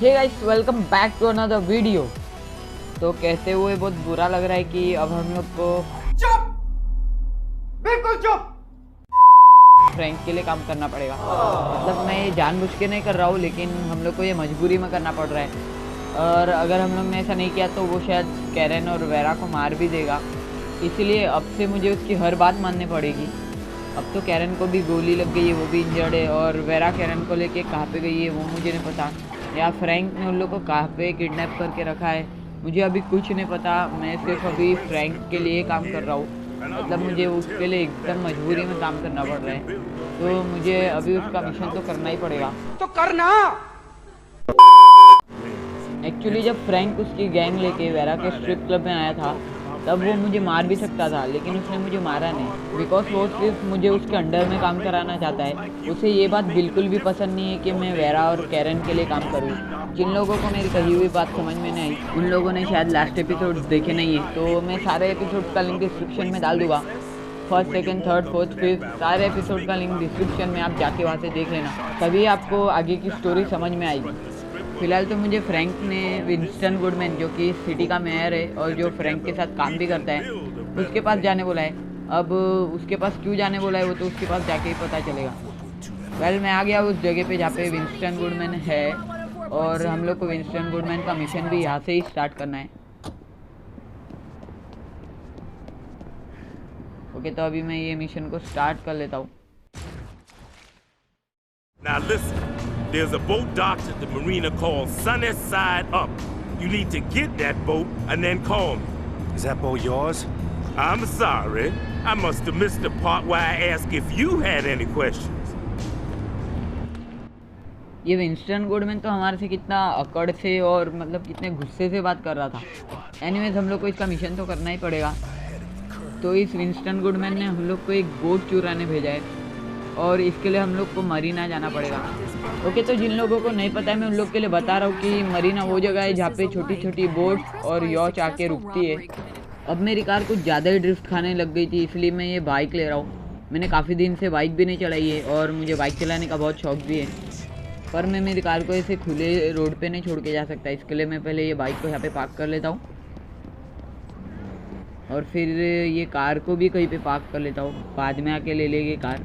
Hey guys, welcome back to another video. तो कहते हुए बहुत बुरा लग रहा है कि अब हम लोग को चुप, बिल्कुल चुप। फ्रैंक के लिए काम करना पड़ेगा। मतलब मैं ये जानबूझ के नहीं कर रहा हूँ, लेकिन हम लोग को ये मजबूरी में करना पड़ रहा है। और अगर हम लोग ने ऐसा नहीं किया तो वो शायद कैरन और वेरा को मार भी देगा। इसलिए अब से मुझे उसकी हर बात माननी पड़ेगी। अब तो कैरन को भी गोली लग गई है, वो भी इंजर्ड है, और वेरा कैरन को लेके कहाँ पे गई है वो मुझे नहीं पता, या फ्रैंक ने उन लोग को कहाँ पे किडनैप करके रखा है मुझे अभी कुछ नहीं पता। मैं सिर्फ अभी फ्रैंक के लिए काम कर रहा हूँ। मतलब मुझे उसके लिए एकदम मजबूरी में काम करना पड़ रहा है, तो मुझे अभी उसका मिशन तो करना ही पड़ेगा। तो करना। एक्चुअली जब फ्रैंक उसकी गैंग लेके वेरा के स्ट्रिप क्लब में आया था तब वो मुझे मार भी सकता था, लेकिन उसने मुझे मारा नहीं, बिकॉज वो सिर्फ मुझे उसके अंडर में काम कराना चाहता है। उसे ये बात बिल्कुल भी पसंद नहीं है कि मैं वेरा और कैरन के लिए काम करूँ। जिन लोगों को मेरी कही हुई बात समझ में नहीं आई उन लोगों ने शायद लास्ट एपिसोड देखे नहीं है, तो मैं सारे एपिसोड का लिंक डिस्क्रिप्शन में डाल दूंगा। First, second, third, fourth, fifth सारे एपिसोड का लिंक डिस्क्रिप्शन में, आप जाके वहाँ से देख लेना, तभी आपको आगे की स्टोरी समझ में आएगी। फिलहाल तो मुझे फ्रैंक ने विंस्टन गुडमैन, जो कि सिटी का मेयर है और जो फ्रैंक के साथ काम भी करता है, उसके पास जाने बोला है। अब उसके पास क्यों जाने बोला है वो तो उसके पास जाके ही पता चलेगा। वेल, मैं आ गया उस जगह पे जहाँ पे विंस्टन गुडमैन है, और हम लोग को विंस्टन गुडमैन का मिशन भी यहाँ से ही स्टार्ट करना है। ओके, तो अभी मैं ये मिशन को स्टार्ट कर लेता हूँ। Now listen, there's a boat docked at the marina called Sunny Side Up. You need to get that boat and then call me. Is that boat yours? I'm sorry, I must have missed the part where I asked if you had any questions. ये Winston Goodman तो हमारे से कितना अकड़ से और मतलब कितने गुस्से से बात कर रहा था। एनीवेज, हम लोग को इसका मिशन तो करना ही पड़ेगा। तो इस विंस्टन गुडमैन ने हम लोग को एक बोट चुराने भेजा है और इसके लिए हम लोग को मरीना जाना पड़ेगा। ओके, तो जिन लोगों को नहीं पता है मैं उन लोग के लिए बता रहा हूँ कि मरीना वो जगह है जहाँ पे छोटी छोटी बोट और यॉच आके रुकती है। अब मेरी कार कुछ ज़्यादा ही ड्रिफ्ट खाने लग गई थी, इसलिए मैं ये बाइक ले रहा हूँ। मैंने काफ़ी दिन से बाइक भी नहीं चलाई है और मुझे बाइक चलाने का बहुत शौक भी है, पर मैं मेरी कार को ऐसे खुले रोड पे नहीं छोड़ के जा सकता। इसके लिए मैं पहले ये बाइक को यहाँ पे पार्क कर लेता हूँ और फिर ये कार को भी कहीं पे पार्क कर लेता हूँ, बाद में आके ले लेंगे कार।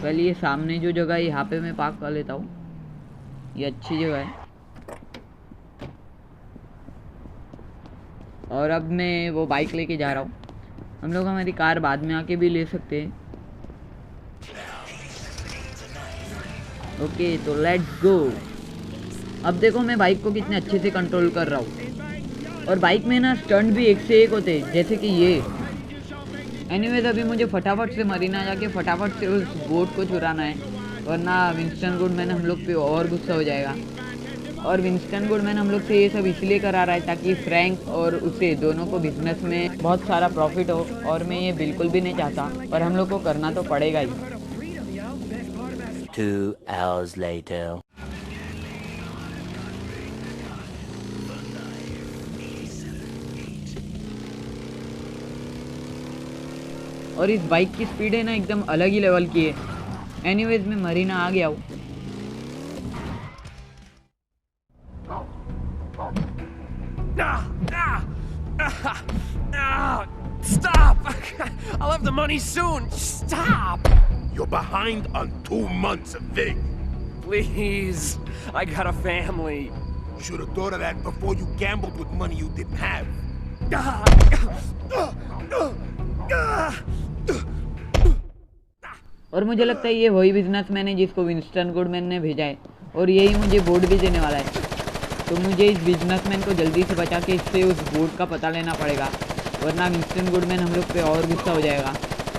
पहले ये सामने जो जगह है यहाँ पे मैं पार्क कर लेता हूँ, ये अच्छी जगह है। और अब मैं वो बाइक लेके जा रहा हूँ। हम लोग हमारी कार बाद में आके भी ले सकते हैं। ओके, तो लेट्स गो। अब देखो मैं बाइक को कितने अच्छे से कंट्रोल कर रहा हूँ, और बाइक में ना स्टंट भी एक से एक होते हैं, जैसे कि ये। एनीवेज, अभी मुझे फटाफट से मरीना जाके फटाफट से उस बोट को चुराना है, वरना विंस्टन गुडमैन हम लोग पे और गुस्सा हो जाएगा। और विंस्टन गुडमैन हम लोग से ये सब इसलिए करा रहा है ताकि फ्रैंक और उसे दोनों को बिजनेस में बहुत सारा प्रॉफिट हो, और मैं ये बिल्कुल भी नहीं चाहता, पर हम लोग को करना तो पड़ेगा ही। 2 hours later. और इस बाइक की स्पीड है ना एकदम अलग ही लेवल की है। एनीवेज, मैं मरीना आ गया हूँ। Stop! I'll have the money soon. Stop! You're behind on 2 months of Vig. Please. I got a family. Should have thought of that before you gambled with money you didn't have. और मुझे लगता है ये वही businessman है जिसको Winston Goodman ने भेजा है, और यही मुझे बोर्ड भी देने वाला है। तो मुझे इस बिजनेसमैन को जल्दी से बचा के इससे उस बोर्ड का पता लेना पड़ेगा, वरना विंस्टन गुडमैन हम लोग पे और गुस्सा हो जाएगा।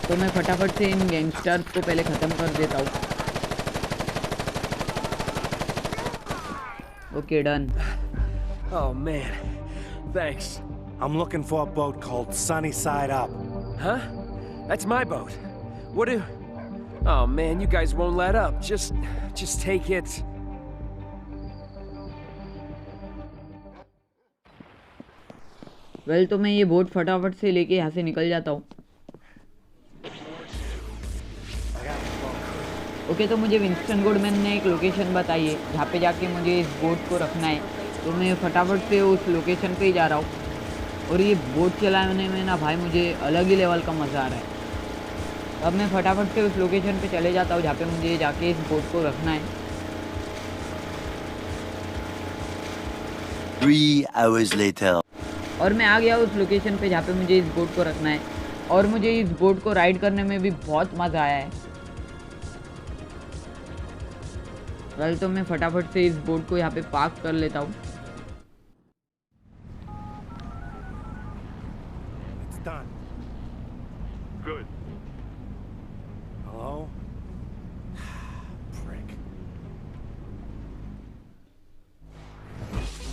तो मैं फटाफट से इन गैंगस्टर्स को पहले ख़त्म कर देता हूँ। Okay, done. Oh man. Thanks. I'm looking for a boat called Sunny Side Up. Huh? That's my boat. What do... Oh man, you guys won't let up. Just take it. Well, तो मैं ये boat फटाफट से लेके यहाँ से निकल जाता हूँ। ओके, तो मुझे विंस्टन गुडमैन ने एक लोकेशन बताई है जहाँ पे जाके मुझे इस बोट को रखना है। तो मैं फटाफट से उस लोकेशन पे ही जा रहा हूँ। और ये बोट चलाने में ना भाई मुझे अलग ही लेवल का मज़ा आ रहा है। अब मैं फटाफट से उस लोकेशन पे चले जाता हूँ जहाँ पे मुझे जाके इस बोट को रखना है। 3 hours later. और मैं आ गया उस लोकेशन पे जहाँ पे मुझे इस बोट को रखना है। और मुझे इस बोट को राइड करने में भी बहुत मज़ा आया है। कल तो मैं फटाफट से इस बोट को यहाँ पे पार्क कर लेता हूँ। It's done. Good. Hello? Prick.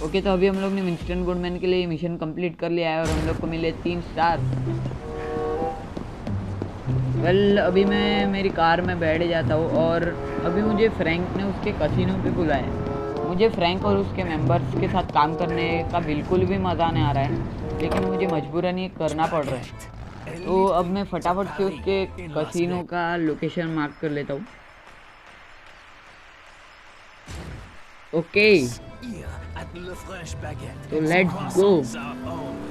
Okay, तो अभी हम लोग ने विंस्टन गुडमैन के लिए मिशन कंप्लीट कर लिया है और हम लोग को मिले 3 स्टार। वेल, अभी मैं मेरी कार में बैठ जाता हूँ और अभी मुझे फ्रैंक ने उसके कसिनो पे बुलाया। मुझे फ्रैंक और उसके मेंबर्स के साथ काम करने का बिल्कुल भी मज़ा नहीं आ रहा है, लेकिन मुझे मजबूरन ये करना पड़ रहा है। तो अब मैं फटाफट से उसके कसिनो का लोकेशन मार्क कर लेता हूँ। ओके, तो लेट्स गो।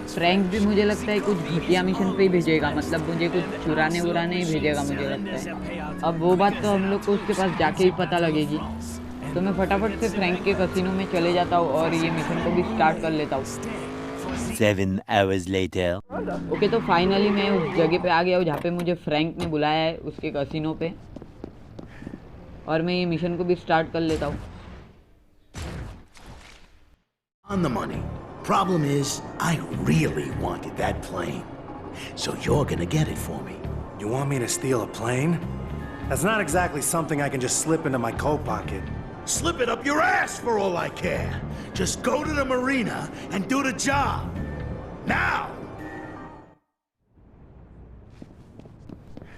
फ्रैंक भी मुझे लगता है कुछ घटिया मिशन पे ही भेजेगा, मतलब मुझे कुछ चुराने वुराने ही भेजेगा मुझे लगता है। अब वो बात तो हम लोग को उसके पास जाके ही पता लगेगी। तो मैं फटाफट से फ्रैंक के कसिनो में चले जाता हूँ और ये मिशन को भी स्टार्ट कर लेता हूँ। 7 hours later. ओके, तो फाइनली मैं उस जगह पे आ गया हूँ जहाँ पे मुझे फ्रैंक ने बुलाया है उसके कसिनो पे। और मैं ये मिशन को भी स्टार्ट कर लेता हूँ। On the money. Problem is, I really wanted that plane. So you're gonna get it for me. You want me to steal a plane? That's not exactly something I can just slip into my coat pocket. Slip it up your ass for all I care. Just go to the marina and do the job. Now!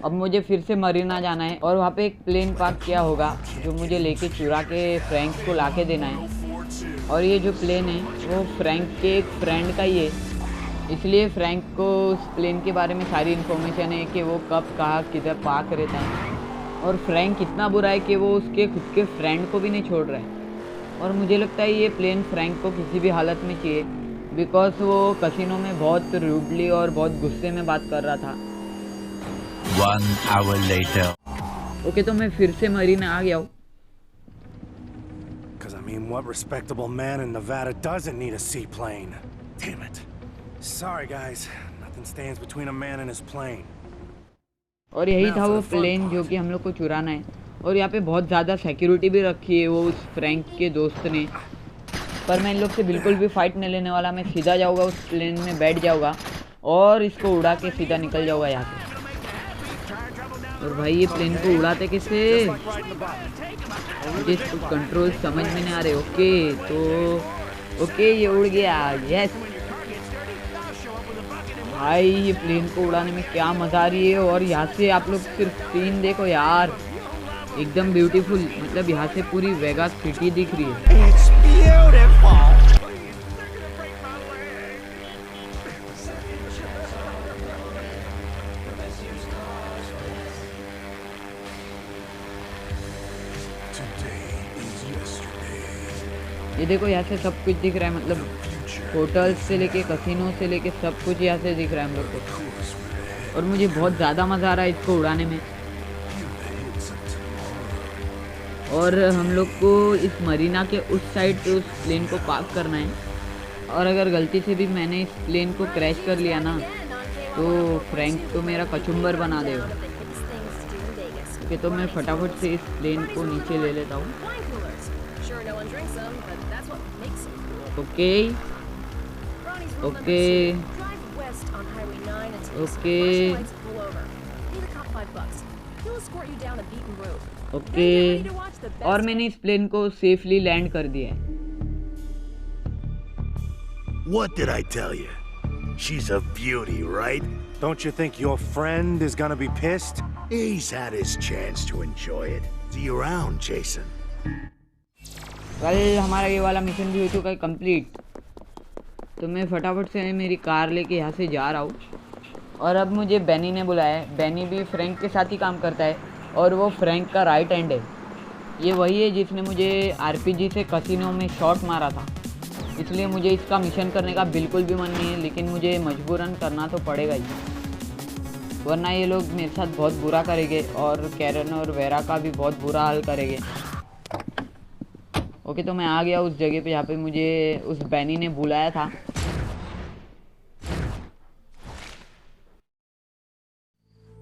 अब मुझे फिर से मरीना जाना है और वहाँ पे एक प्लेन पार्क किया होगा जो मुझे लेके चुरा के फ्रैंक को लाके देना है। और ये जो प्लेन है वो फ्रैंक के एक फ्रेंड का ही है, इसलिए फ्रैंक को उस प्लेन के बारे में सारी इन्फॉर्मेशन है कि वो कब कहाँ किधर पार्क रहता है। और फ्रैंक इतना बुरा है कि वो उसके खुद के फ्रेंड को भी नहीं छोड़ रहा है। और मुझे लगता है ये प्लेन फ्रैंक को किसी भी हालत में चाहिए, बिकॉज वो कसिनो में बहुत रूडली और बहुत गुस्से में बात कर रहा था। 1 hour later. ओके, तो मैं फिर से मरीना आ गया हूँ। Because I mean, what respectable man in Nevada doesn't need a seaplane? Damn it. Sorry, guys. Nothing stands between a man and his plane. और यही था वो प्लेन जो कि हम लोग को चुराना है। और यहाँ पे बहुत ज़्यादा सिक्योरिटी भी रखी है वो उस फ्रैंक के दोस्त ने। पर मैं इन लोग से बिल्कुल भी फाइट नहीं लेने वाला। मैं सीधा जाऊँगा उस प्लेन में, बैठ जाऊँगा और इसको उड़ा के सीधा निकल जाऊँगा यहाँ से। और भाई ये प्लेन को उड़ाते कैसे, मुझे इसको कंट्रोल समझ में नहीं आ रहे। ओके, तो ओके ये उड़ गया। यस भाई, ये प्लेन को उड़ाने में क्या मज़ा आ रही है। और यहाँ से आप लोग सिर्फ सीन देखो यार, एकदम ब्यूटीफुल। मतलब यहाँ से पूरी वेगास सिटी दिख रही है। It's beautiful! ये देखो यहाँ से सब कुछ दिख रहा है, मतलब होटल्स से लेके कसिनो से लेके सब कुछ यहाँ से दिख रहा है हम लोग को। और मुझे बहुत ज़्यादा मज़ा आ रहा है इसको उड़ाने में। और हम लोग को इस मरीना के उस साइड पे उस प्लेन को पार्क करना है। और अगर गलती से भी मैंने इस प्लेन को क्रैश कर लिया ना, तो फ्रैंक तो मेरा कचुम्बर बना देगा। ओके, तो मैं फटाफट से इस प्लेन को नीचे ले लेता हूँ। ओके ओके ओके ओके, और मैंने इस प्लेन को सेफली लैंड कर दिया है। What did I tell you? She's a beauty, right? Don't you think your friend is gonna be pissed? He's had his chance to enjoy it. See you around, Jason. कल हमारा ये वाला mission भी हो चुका है कंप्लीट। तो मैं फटाफट से मेरी कार लेके यहाँ से जा रहा हूँ। और अब मुझे बेनी ने बुलाया है। बेनी भी फ्रैंक के साथ ही काम करता है और वो फ्रैंक का राइट हैंड है। ये वही है जिसने मुझे आरपीजी से कसिनो में शॉट मारा था। इसलिए मुझे इसका मिशन करने का बिल्कुल भी मन नहीं है, लेकिन मुझे मजबूरन करना तो पड़ेगा ही, वरना ये लोग मेरे साथ बहुत बुरा करेंगे और कैरन और वेरा का भी बहुत बुरा हाल करेंगे। ओके, तो मैं आ गया उस जगह पे जहाँ पे मुझे उस बैनी ने बुलाया था।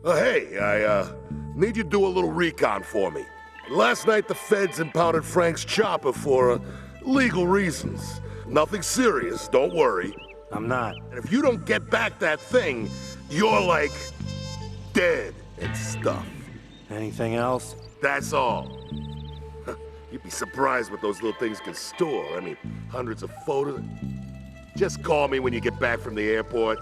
Hey, I need you to do a little recon for me. Last night the feds impounded Frank's chopper for legal reasons. Nothing serious, don't worry. I'm not. And if you don't get back that thing, you're like dead and stuff. Anything else? That's all. You'd be surprised what those little things can store. I mean, hundreds of photos. Just call me when you get back from the airport.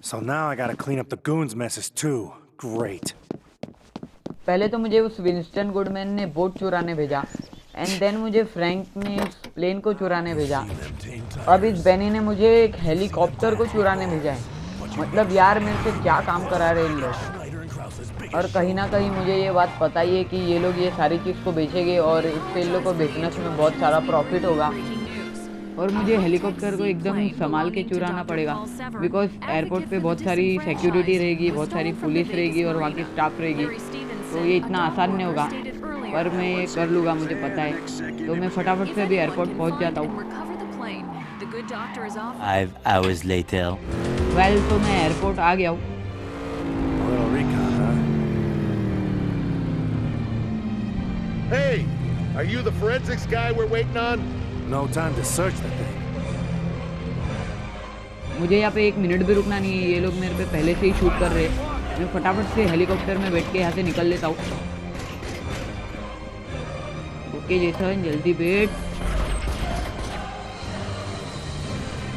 So now I gotta clean up the goons' messes too. Great. पहले तो मुझे उस Winston Goodman ने boat चुराने भेजा, and then मुझे Frank ने उस प्लेन को चुराने भेजा। अब इस बेनी ने मुझे एक हेलीकॉप्टर को चुराने भेजा है। मतलब यार मेरे से क्या काम करा रहे इन लोग। और कहीं ना कहीं मुझे ये बात पता ही है कि ये लोग ये सारी चीज़ को बेचेंगे और इससे इन लोग को बिजनेस में बहुत सारा प्रॉफिट होगा। और मुझे हेलीकॉप्टर को एकदम संभाल के चुराना पड़ेगा, बिकॉज एयरपोर्ट पे बहुत सारी सिक्योरिटी रहेगी, बहुत सारी पुलिस रहेगी और वहाँ की स्टाफ रहेगी, तो ये इतना आसान नहीं होगा, पर मैं ये कर लूँगा, मुझे पता है। तो मैं फटाफट से अभी एयरपोर्ट पहुँच जाता हूँ। 5 hours later. वेल, तो मैं एयरपोर्ट आ गया हूँ। A little recon, huh? Hey, are you the forensics guy we're waiting on? No time to search the thing. मुझे यहाँ पे 1 मिनट भी रुकना नहीं है, ये लोग मेरे पे पहले से ही शूट कर रहे हैं। मैं फटाफट से हेलीकॉप्टर में बैठ के यहाँ से निकल लेता हूँ। ओके जेसन, जल्दी बैठ।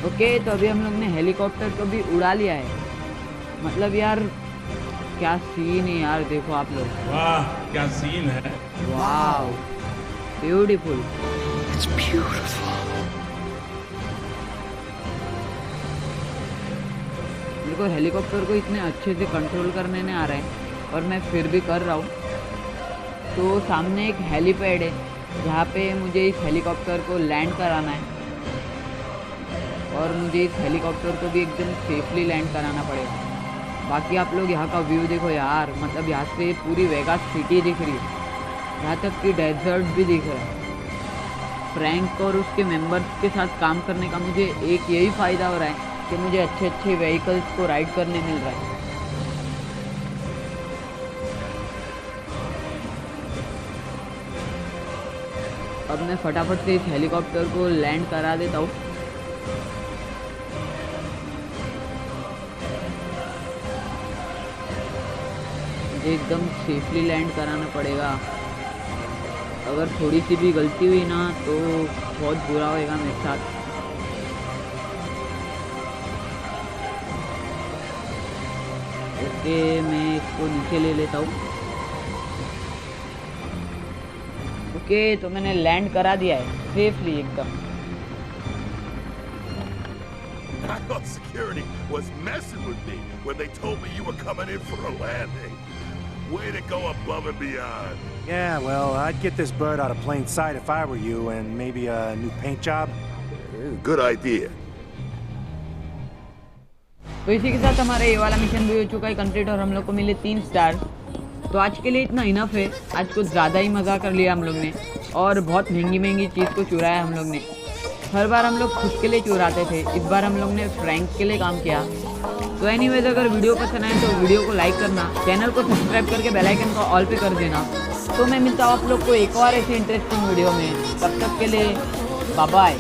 ओके, तो अभी हम लोग ने हेलीकॉप्टर को भी उड़ा लिया है। मतलब यार क्या सीन है यार, देखो आप लोग। वाह क्या सीन है। वाह, ब्यूटीफुल। मेरे को हेलीकॉप्टर को इतने अच्छे से कंट्रोल करने नहीं आ रहा है, और मैं फिर भी कर रहा हूँ। तो सामने एक हेलीपैड है जहाँ पे मुझे इस हेलीकॉप्टर को लैंड कराना है, और मुझे इस हेलीकॉप्टर को भी एकदम सेफली लैंड कराना पड़ेगा। बाकी आप लोग यहाँ का व्यू देखो यार, मतलब यहाँ से पूरी वेगास सिटी दिख रही है, यहाँ तक कि डेजर्ट भी दिख रहा है। फ्रैंक और उसके मेंबर्स के साथ काम करने का मुझे एक यही फ़ायदा हो रहा है कि मुझे अच्छे अच्छे व्हीकल्स को राइड करने मिल रहा है। अब मैं फटाफट से इस हेलीकॉप्टर को लैंड करा देता हूँ। मुझे एकदम सेफली लैंड कराना पड़ेगा। अगर थोड़ी सी भी गलती हुई ना तो बहुत बुरा होएगा मेरे साथ। ओके, मैं इसको नीचे ले लेता हूँ। ओके, तो मैंने लैंड करा दिया है सेफली एकदम। I thought security was messing with me when they told me you were coming in for a landing. Way to go above and beyond. Yeah, well, I'd get this bird out of plain sight if I were you, and maybe a new paint job. Good idea. तो इसी के साथ हमारा ये वाला mission भी हो चुका है कंप्लीट, और हम लोग को मिले 3 स्टार। तो आज के लिए इतना इनफ है। आज कुछ ज़्यादा ही मज़ा कर लिया हम लोग ने, और बहुत महंगी महंगी चीज़ को चुराया हम लोग ने। हर बार हम लोग खुद के लिए चुराते थे, इस बार हम लोग ने फ्रैंक के लिए काम किया। तो एनीवेज, अगर वीडियो पसंद आए तो वीडियो को लाइक करना, चैनल को सब्सक्राइब करके बेल आइकन को ऑल पे कर देना। तो मैं मिलता हूँ आप लोग को एक और ऐसी इंटरेस्टिंग वीडियो में। तब तक के लिए बाय बाय।